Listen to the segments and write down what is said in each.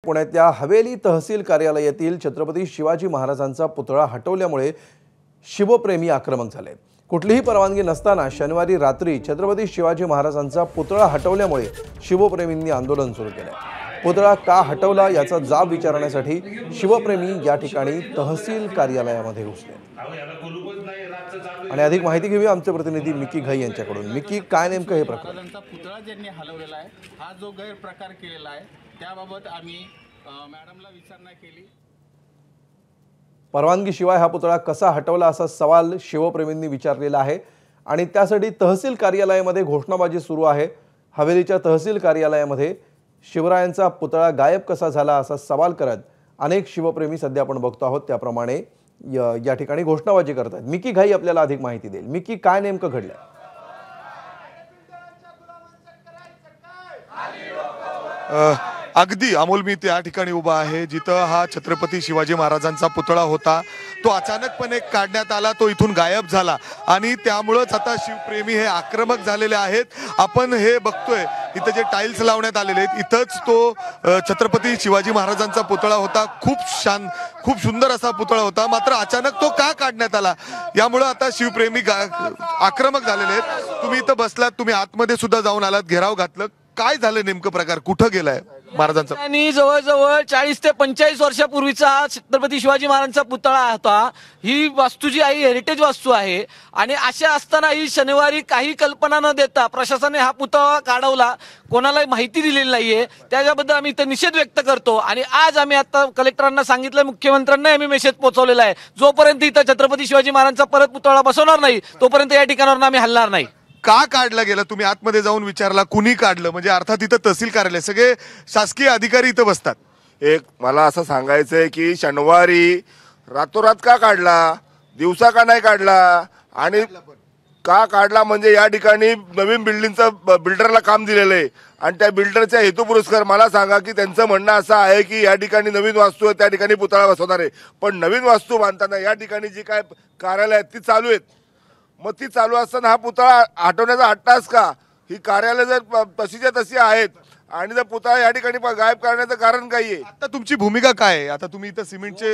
पुण्यातल्या हवेली तहसील कार्यालयातील छत्रपती शिवाजी महाराजांचा पुतळा हटवल्यामुळे शिवप्रेमी आक्रमक झाले। कुठलीही परवानगी नसताना शनिवारी रात्री छत्रपती शिवाजी महाराजांचा पुतळा हटवल्यामुळे शिवप्रेमींनी आंदोलन सुरू केले। पुतळा का हटवला याचा जाब विचारण्यासाठी शिवप्रेमी या ठिकाणी तहसील कार्यालयामध्ये घुसले। आणि अधिक माहिती घेऊया आमचे प्रतिनिधी मिकी घाई यांच्याकडून। मिकी, काय नेमकं हे प्रकरण? पुतळा ज्यांनी हलवलेला आहे, हा जो गैरप्रकार केलेला आहे त्याबाबत आम्ही मॅडमला विचारणा केली। परवानगीशिवाय हा पुतळा कसा हटवला असा सवाल शिवप्रेमींनी विचारलेला आहे आणि त्यासाठी तहसील कार्यालयामध्ये घोषणाबाजी सुरू आहे। हवेलीच्या तहसील कार्यालयामध्ये शिवरायांचा पुतळा गायब कसा झाला असा सवाल करत अनेक शिवप्रेमी सध्या आपण बघतो आहोत त्याप्रमाणे या ठिकाणी घोषणाबाजी करतात। मिकी घाई आपल्याला अधिक माहिती देईल। मिकी, काय नेमकं घडलं? अगदी अमोल, मी त्या ठिकाणी उभा आहे जिथं हा छत्रपती शिवाजी महाराजांचा पुतळा होता। तो अचानकपणे काढण्यात आला, तो इथून गायब झाला आणि त्यामुळेच आता शिवप्रेमी हे आक्रमक झालेले आहेत। आपण हे बघतोय इथं जे टाइल्स लावण्यात आलेले आहेत, इथंच तो छत्रपती शिवाजी महाराजांचा पुतळा होता। खूप सुंदर असा पुतळा होता, मात्र अचानक तो का काढण्यात आला यामुळे आता शिवप्रेमी आक्रमक झालेले आहेत। तुम्ही इथं बसलात, तुम्ही आतमध्ये सुद्धा जाऊन आलात, घेराव घातलं, काय झालं नेमकं प्रकार, कुठं गेलाय महाराजांचा? आणि जवळजवळ 40 ते 45 वर्षापूर्वीचा छत्रपती शिवाजी महाराजांचा पुतळा होता। ही वास्तू जी आहे हेरिटेज वास्तू आहे आणि अशा असताना ही शनिवारी काही कल्पना न देता प्रशासनाने हा पुतळा काढवला, कोणालाही माहिती दिलेली नाहीये। त्याच्याबद्दल आम्ही इथं निषेध व्यक्त करतो आणि आज आम्ही आता कलेक्टरांना सांगितलं, मुख्यमंत्र्यांना आम्ही मेसेज पोहोचवलेला आहे, जोपर्यंत इथं छत्रपती शिवाजी महाराजांचा परत पुतळा बसवणार नाही तोपर्यंत या ठिकाणावर आम्ही हलणार नाही। का काढला गेला? तुम्ही आतमध्ये जाऊन विचारला, कुणी काढलं? म्हणजे अर्थात इथं तहसील कार्यालय, सगळे शासकीय अधिकारी इथं बसतात। एक मला असं सांगायचंय की शनिवारी रातोरात का काढला, दिवसा का नाही काढला आणि का काढला? म्हणजे या ठिकाणी नवीन बिल्डिंगचं बिल्डरला काम दिलेलं आहे आणि त्या बिल्डरच्या हेतू पुरस्कार मला सांगा की त्यांचं म्हणणं असं आहे की या ठिकाणी नवीन वास्तू आहे, त्या ठिकाणी पुतळा बसवणार आहे, पण नवीन वास्तू बांधताना या ठिकाणी जी काय कार्यालय आहेत ती चालू आहेत, मग ती चालू असताना हा पुतळा हटवण्याचा हट्टास का? ही कार्यालय जर तशीच्या तशी आहेत आणि जर पुतळा या ठिकाणी गायब करण्याचं कारण काय आहे? आता तुमची भूमिका काय आहे? आता तुम्ही इथं सिमेंटचे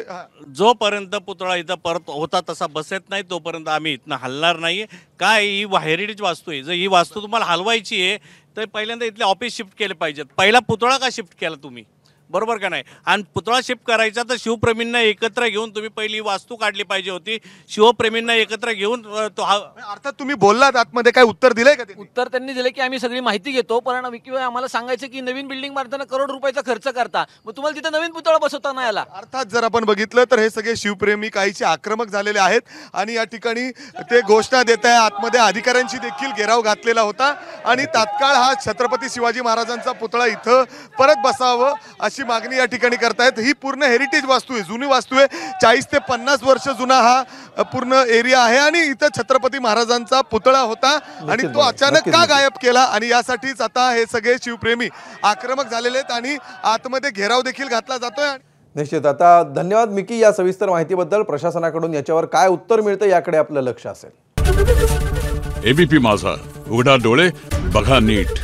जोपर्यंत पुतळा इथं परत होता तसा बसत नाही तोपर्यंत आम्ही इथनं हलणार नाही। काय ही हेरिटेज वास्तू आहे, जर ही वास्तू तुम्हाला हलवायची आहे तर पहिल्यांदा इथले ऑफिस शिफ्ट केले पाहिजेत। पहिला पुतळा का शिफ्ट केला तुम्ही, बरोबर का नाही? आणि पुतळा शिफ्ट करायचा तर शिवप्रेमींना एकत्र घेऊन तुम्ही पहिली वास्तू काढली पाहिजे होती। शिवप्रेमींना एकत्र घेऊन तो अर्थात तुम्ही बोललात, आतमध्ये काय उत्तर दिलंय का? उत्तर त्यांनी दिले की आम्ही सगळी माहिती घेतो, पण आम्हाला सांगायचं की नवीन बिल्डिंग बांधताना करोड रुपयाचा खर्च करता, मग तुम्हाला तिथे नवीन पुतळा बसवता नाही आला। अर्थात जर आपण बघितलं तर हे सगळे शिवप्रेमी काहीचे आक्रमक झालेले आहेत आणि या ठिकाणी ते घोषणा देत आहे। आतमध्ये अधिकाऱ्यांची देखील घेराव घातलेला होता आणि तात्काळ हा छत्रपती शिवाजी महाराजांचा पुतळा इथं परत बसावं अशी मागणी या ठिकाणी करतायत। ही पूर्ण हेरिटेज वास्तू आहे, जुनी वास्तू आहे, 40 ते 50 वर्ष जुना हा पूर्ण एरिया आहे आणि इथं छत्रपती महाराजांचा पुतळा होता आणि तो अचानक का गायब केला आणि यासाठीच आता हे सगळे शिवप्रेमी आक्रमक झालेले आहेत आणि आतमध्ये घेराव देखील घातला जातोय। निश्चित। आता धन्यवाद मिकी या सविस्तर माहितीबद्दल। प्रशासनाकडून याच्यावर काय उत्तर मिळतं याकडे आपलं लक्ष असेल। एबीपी माझा, उघडा डोळे बघा नीट।